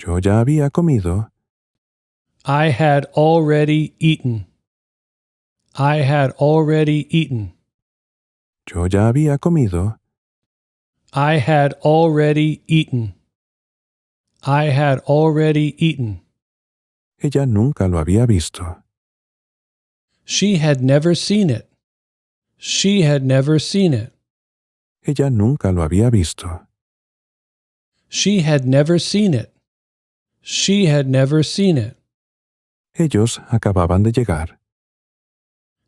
Yo ya había comido. I had already eaten. I had already eaten. Yo ya había comido. I had already eaten. I had already eaten. Ella nunca lo había visto. She had never seen it. She had never seen it. Ella nunca lo había visto. She had never seen it. She had never seen it. Ellos acababan de llegar.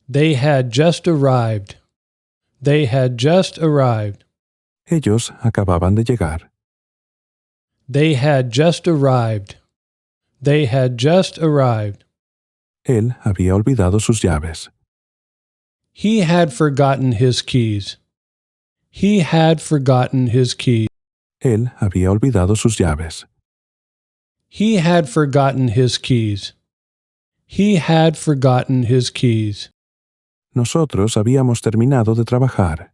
They had just arrived. They had just arrived. Ellos acababan de llegar. They had just arrived. They had just arrived. Él había olvidado sus llaves. He had forgotten his keys. He had forgotten his keys. Él había olvidado sus llaves. He had forgotten his keys. He had forgotten his keys. Nosotros habíamos terminado de trabajar.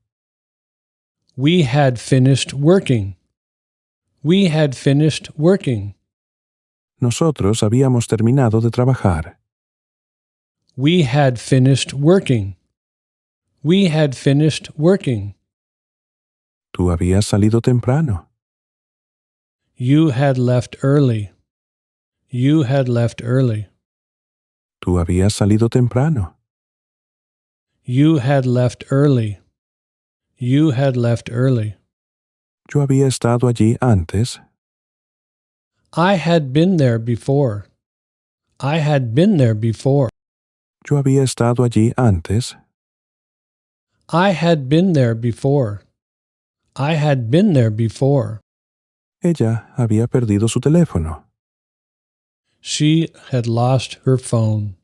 We had finished working. We had finished working. Nosotros habíamos terminado de trabajar. We had finished working. We had finished working. Tú habías salido temprano. You had left early. You had left early. Tú habías salido temprano. You had left early. You had left early. Yo había estado allí antes. I had been there before. I had been there before. Yo había estado allí antes. I had been there before. I had been there before. Ella había perdido su teléfono. She had lost her phone.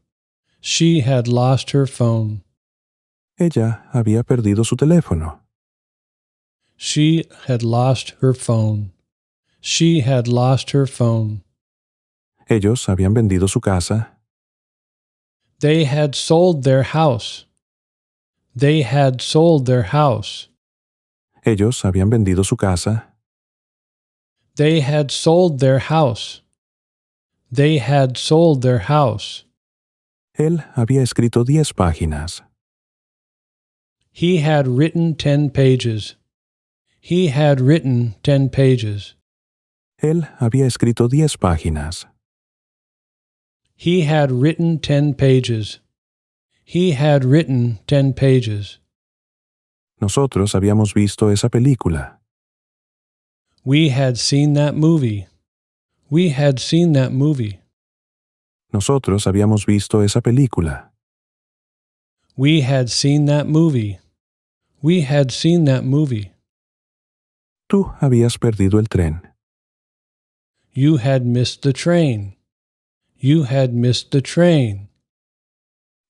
She had lost her phone. Ella había perdido su teléfono. She had lost her phone. She had lost her phone. Ellos habían vendido su casa. They had sold their house. They had sold their house. Ellos habían vendido su casa. They had sold their house. They had sold their house. Él había escrito 10 páginas. He had written 10 pages. He had written 10 pages. Él había escrito 10 páginas. He had written 10 pages. He had written 10 pages. Nosotros habíamos visto esa película. We had seen that movie. We had seen that movie. Nosotros habíamos visto esa película. We had seen that movie. We had seen that movie. Tú habías perdido el tren. You had missed the train. You had missed the train.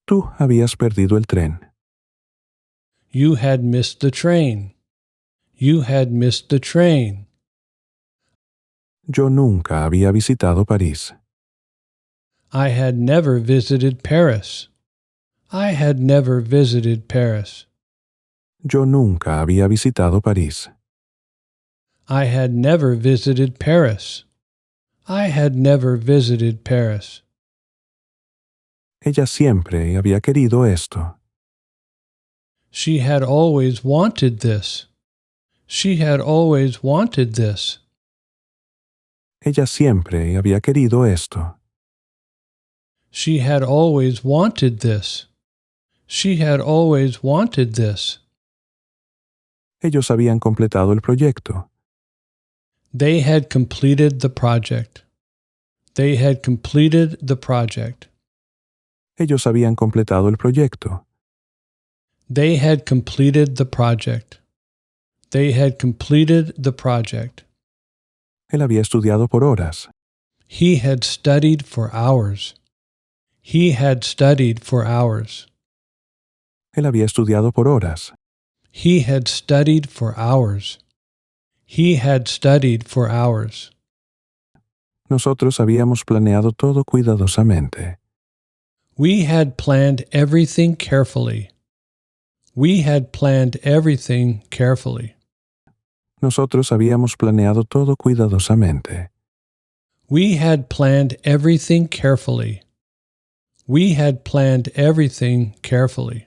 Tú habías perdido el tren. You had missed the train. You had missed the train. Yo nunca había visitado París. I had never visited Paris. I had never visited Paris. Yo nunca había visitado París. I had never visited Paris. I had never visited Paris. Ella siempre había querido esto. She had always wanted this. She had always wanted this. Ella siempre había querido esto. She had always wanted this. She had always wanted this. Ellos habían completado el proyecto. They had completed the project. They had completed the project. Ellos habían completado el proyecto. They had completed the project. They had completed the project. Él había estudiado por horas. He had studied for hours. He had studied for hours. Él había estudiado por horas. He had studied for hours. He had studied for hours. Nosotros habíamos planeado todo cuidadosamente. We had planned everything carefully. We had planned everything carefully. Nosotros habíamos planeado todo cuidadosamente. We had planned everything carefully. We had planned everything carefully.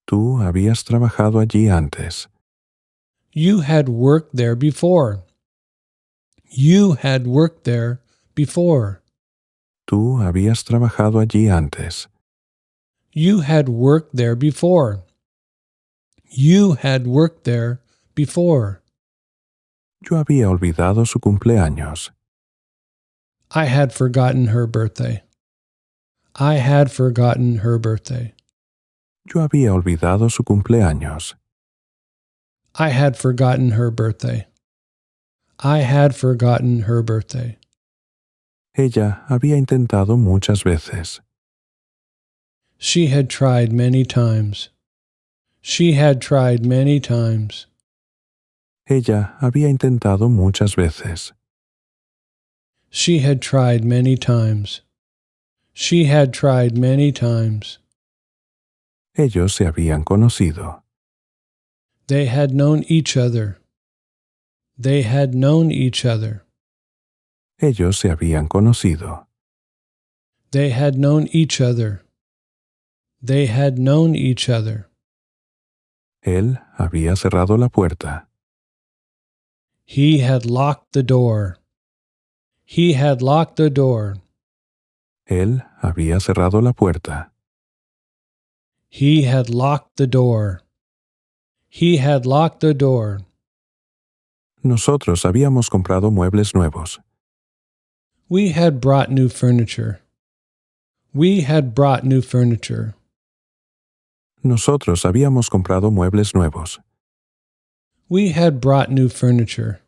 Tú habías trabajado allí antes. You had worked there before. You had worked there before. Tú habías trabajado allí antes. You had worked there before. You had worked there before. Yo había olvidado su cumpleaños. I had forgotten her birthday. I had forgotten her birthday. Yo había olvidado su cumpleaños. I had forgotten her birthday. I had forgotten her birthday. Ella había intentado muchas veces. She had tried many times. She had tried many times. Ella había intentado muchas veces. She had tried many times. She had tried many times. Ellos se habían conocido. They had known each other. They had known each other. Ellos se habían conocido. They had known each other. They had known each other. Él había cerrado la puerta. He had locked the door. He had locked the door. Él había cerrado la puerta. He had locked the door. He had locked the door. Nosotros habíamos comprado muebles nuevos. We had brought new furniture. We had brought new furniture. Nosotros habíamos comprado muebles nuevos. We had brought new furniture.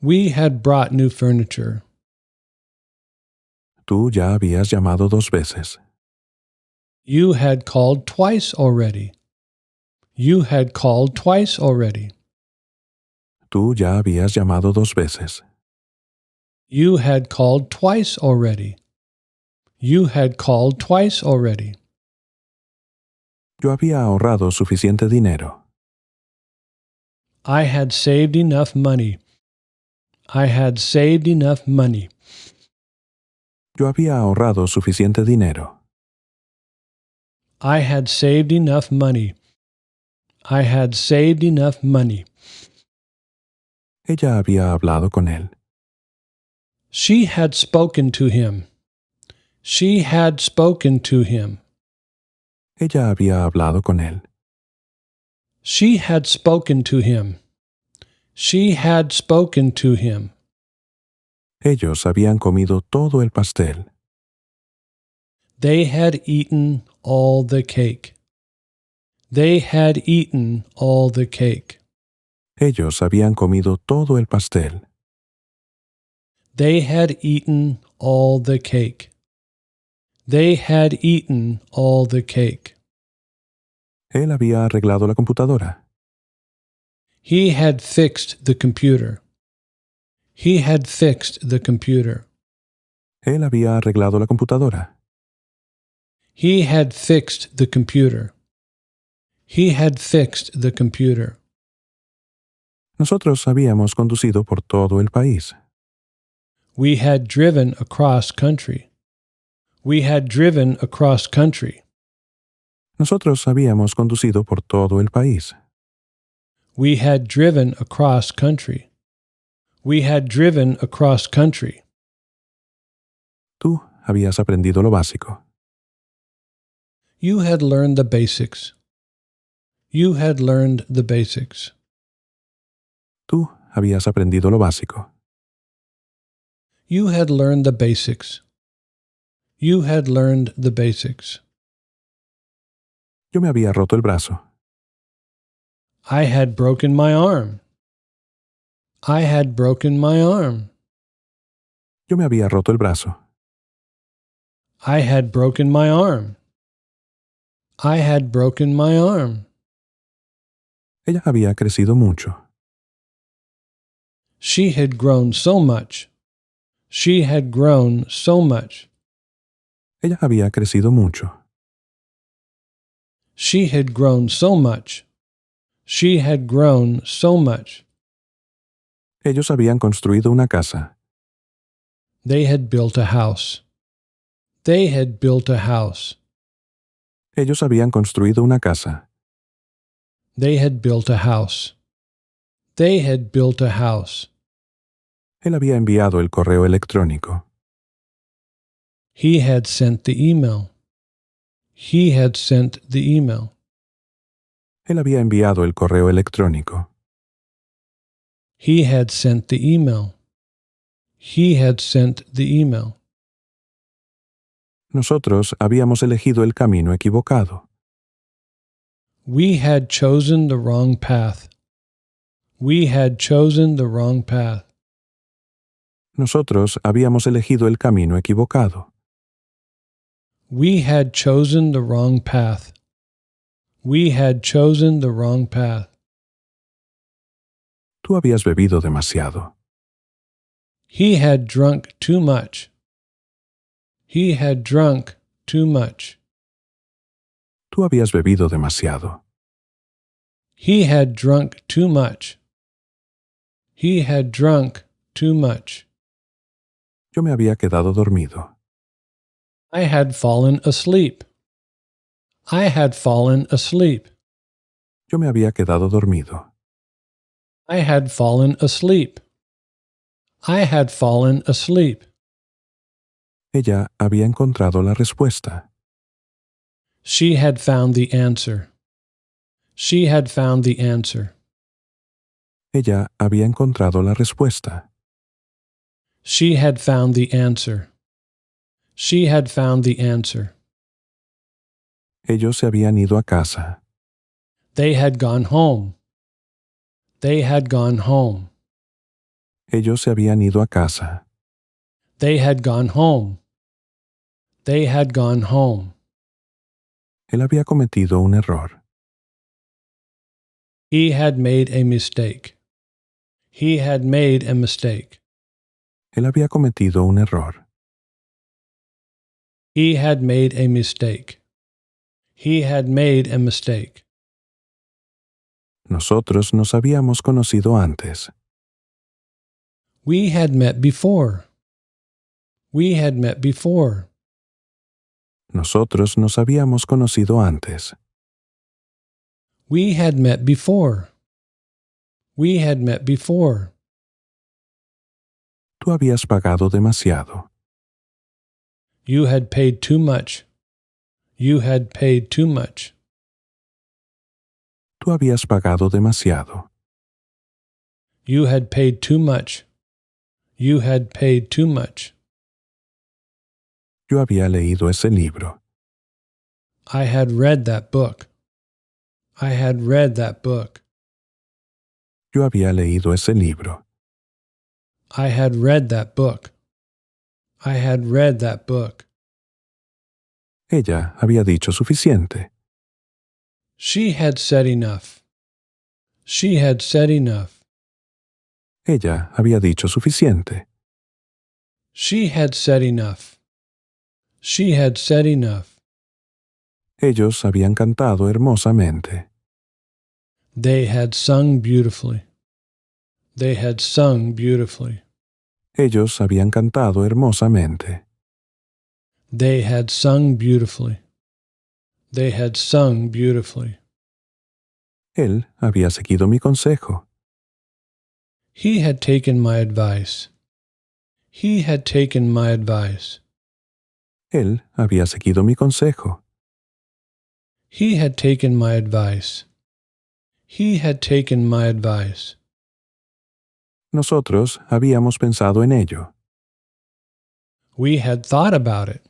We had brought new furniture. Tú ya habías llamado 2 veces. You had called twice already. You had called twice already. Tú ya habías llamado 2 veces. You had called twice already. You had called twice already. Yo había ahorrado suficiente dinero. I had saved enough money. I had saved enough money. Yo había ahorrado suficiente dinero. I had saved enough money. I had saved enough money. Ella había hablado con él. She had spoken to him. She had spoken to him. Ella había hablado con él. She had spoken to him. She had spoken to him. Ellos habían comido todo el pastel. They had eaten all the cake. They had eaten all the cake. Ellos habían comido todo el pastel. They had eaten all the cake. They had eaten all the cake. Él había arreglado la computadora. He had fixed the computer. He had fixed the computer. Él había arreglado la computadora. He had fixed the computer. He had fixed the computer. Nosotros habíamos conducido por todo el país. We had driven across country. We had driven across country. Nosotros habíamos conducido por todo el país. We had driven across country. We had driven across country. Tú habías aprendido lo básico. You had learned the basics. You had learned the basics. Tú habías aprendido lo básico. You had learned the basics. You had learned the basics. Yo me había roto el brazo. I had broken my arm. I had broken my arm. Yo me había roto el brazo. I had broken my arm. I had broken my arm. Ella había crecido mucho. She had grown so much. She had grown so much. Ella había crecido mucho. She had grown so much. She had grown so much. Ellos habían construido una casa. They had built a house. They had built a house. Ellos habían construido una casa. They had built a house. They had built a house. Él había enviado el correo electrónico. He had sent the email. He had sent the email. Él había enviado el correo electrónico. He had sent the email. He had sent the email. Nosotros habíamos elegido el camino equivocado. We had chosen the wrong path. We had chosen the wrong path. Nosotros habíamos elegido el camino equivocado. We had chosen the wrong path. We had chosen the wrong path. Tú habías bebido demasiado. He had drunk too much. He had drunk too much. Tú habías bebido demasiado. He had drunk too much. He had drunk too much. Yo me había quedado dormido. I had fallen asleep. I had fallen asleep. Yo me había quedado dormido. I had fallen asleep. I had fallen asleep. Ella había encontrado la respuesta. She had found the answer. She had found the answer. Ella había encontrado la respuesta. She had found the answer. She had found the answer. Ellos se habían ido a casa. They had gone home. They had gone home. Ellos se habían ido a casa. They had gone home. They had gone home. Él había cometido un error. He had made a mistake. He had made a mistake. Él había cometido un error. He had made a mistake. He had made a mistake. Nosotros nos habíamos conocido antes. We had met before. We had met before. Nosotros nos habíamos conocido antes. We had met before. We had met before. Tú habías pagado demasiado. You had paid too much. You had paid too much. Tú habías pagado demasiado. You had paid too much. You had paid too much. Yo había leído ese libro. I had read that book. I had read that book. Yo había leído ese libro. I had read that book. I had read that book. Ella había dicho suficiente. She had said enough. She had said enough. Ella había dicho suficiente. She had said enough. She had said enough. Ellos habían cantado hermosamente. They had sung beautifully. They had sung beautifully. Ellos habían cantado hermosamente. They had sung beautifully. They had sung beautifully. Él había seguido mi consejo. He had taken my advice. He had taken my advice. Él había seguido mi consejo. He had taken my advice. He had taken my advice. Nosotros habíamos pensado en ello. We had thought about it.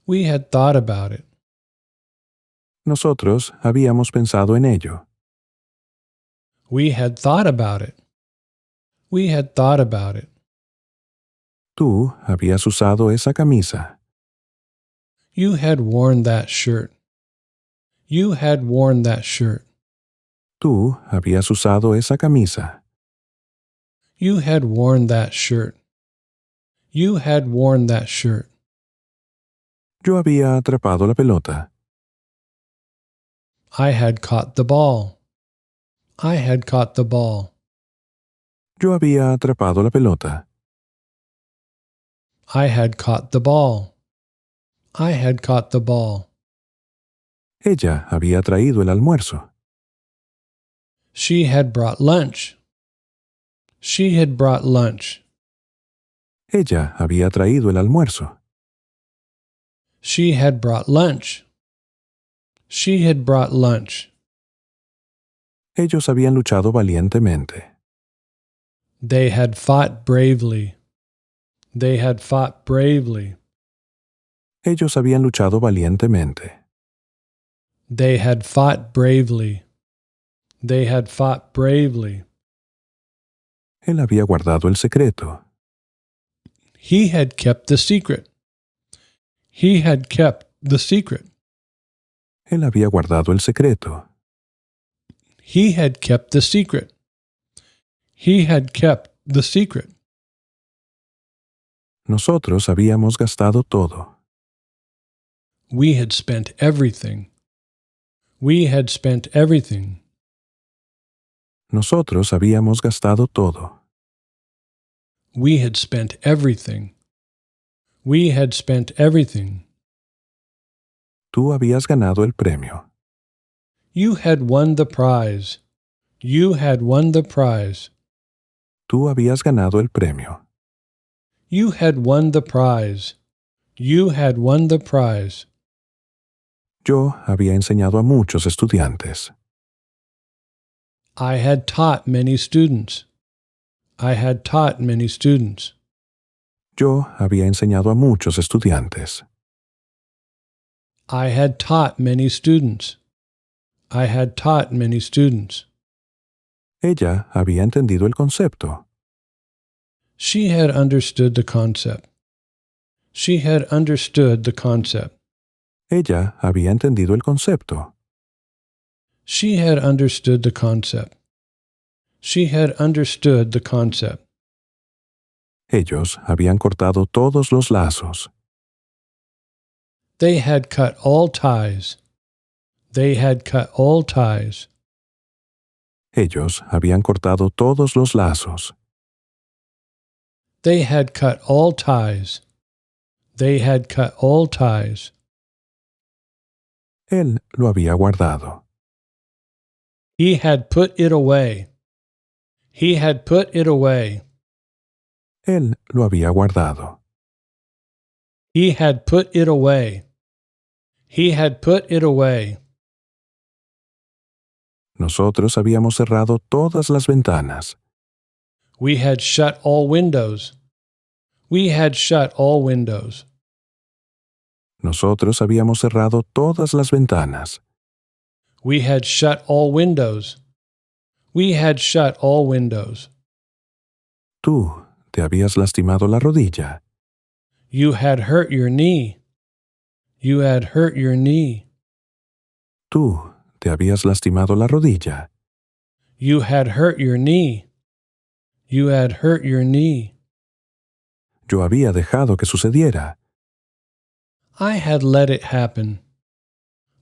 We had thought about it. Nosotros habíamos pensado en ello. We had thought about it. We had thought about it. Tú habías usado esa camisa. You had worn that shirt. You had worn that shirt. Tú habías usado esa camisa. You had worn that shirt. You had worn that shirt. Yo había atrapado la pelota. I had caught the ball. I had caught the ball. Yo había atrapado la pelota. I had caught the ball. I had caught the ball. Ella había traído el almuerzo. She had brought lunch. She had brought lunch. Ella había traído el almuerzo. She had brought lunch. She had brought lunch. Ellos habían luchado valientemente. They had fought bravely. They had fought bravely. Ellos habían luchado valientemente. They had fought bravely. They had fought bravely. Él había guardado el secreto. He had kept the secret. He had kept the secret. Él había guardado el secreto. He had kept the secret. He had kept the secret. Nosotros habíamos gastado todo. We had spent everything. We had spent everything. Nosotros habíamos gastado todo. We had spent everything. We had spent everything. Tú habías ganado el premio. You had won the prize. You had won the prize. Tú habías ganado el premio. You had won the prize. You had won the prize. Yo había enseñado a muchos estudiantes. I had taught many students. I had taught many students. Yo había enseñado a muchos estudiantes. I had taught many students. I had taught many students. Ella había entendido el concepto. She had understood the concept. She had understood the concept. Ella había entendido el concepto. She had understood the concept. She had understood the concept. Ellos habían cortado todos los lazos. They had cut all ties. They had cut all ties. Ellos habían cortado todos los lazos. They had cut all ties. They had cut all ties. Él lo había guardado. He had put it away. He had put it away. Él lo había guardado. He had put it away. He had put it away. Nosotros habíamos cerrado todas las ventanas. We had shut all windows. We had shut all windows. Nosotros habíamos cerrado todas las ventanas. We had shut all windows. We had shut all windows. Tú te habías lastimado la rodilla. You had hurt your knee. You had hurt your knee. Tú te habías lastimado la rodilla. You had hurt your knee. You had hurt your knee. Yo había dejado que sucediera. I had let it happen.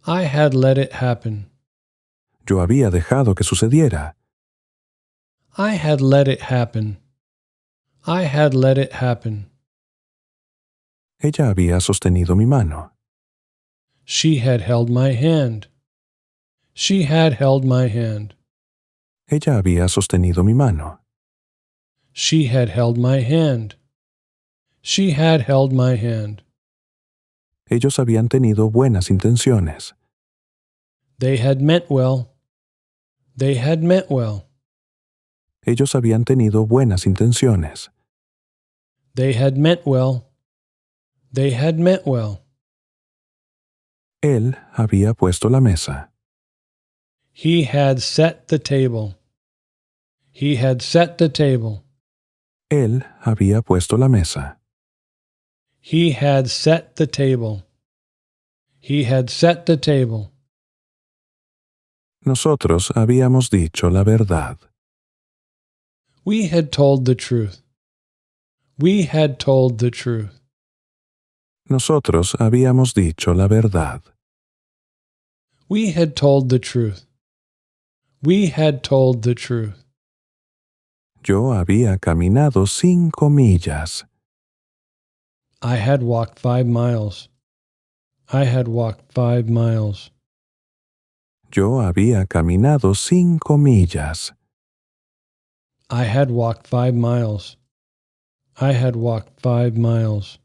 I had let it happen. Yo había dejado que sucediera. I had let it happen. I had let it happen. Ella había sostenido mi mano. She had held my hand. She had held my hand. Ella había sostenido mi mano. She had held my hand. She had held my hand. Ellos habían tenido buenas intenciones. They had meant well. They had meant well. Ellos habían tenido buenas intenciones. They had meant well. They had meant well. Él había puesto la mesa. He had set the table. He had set the table. Él había puesto la mesa. He had set the table. He had set the table. Nosotros habíamos dicho la verdad. We had told the truth. We had told the truth. Nosotros habíamos dicho la verdad. We had told the truth. We had told the truth. Yo había caminado 5 millas. I had walked 5 miles. I had walked 5 miles. Yo había caminado 5 millas. I had walked 5 miles. I had walked 5 miles.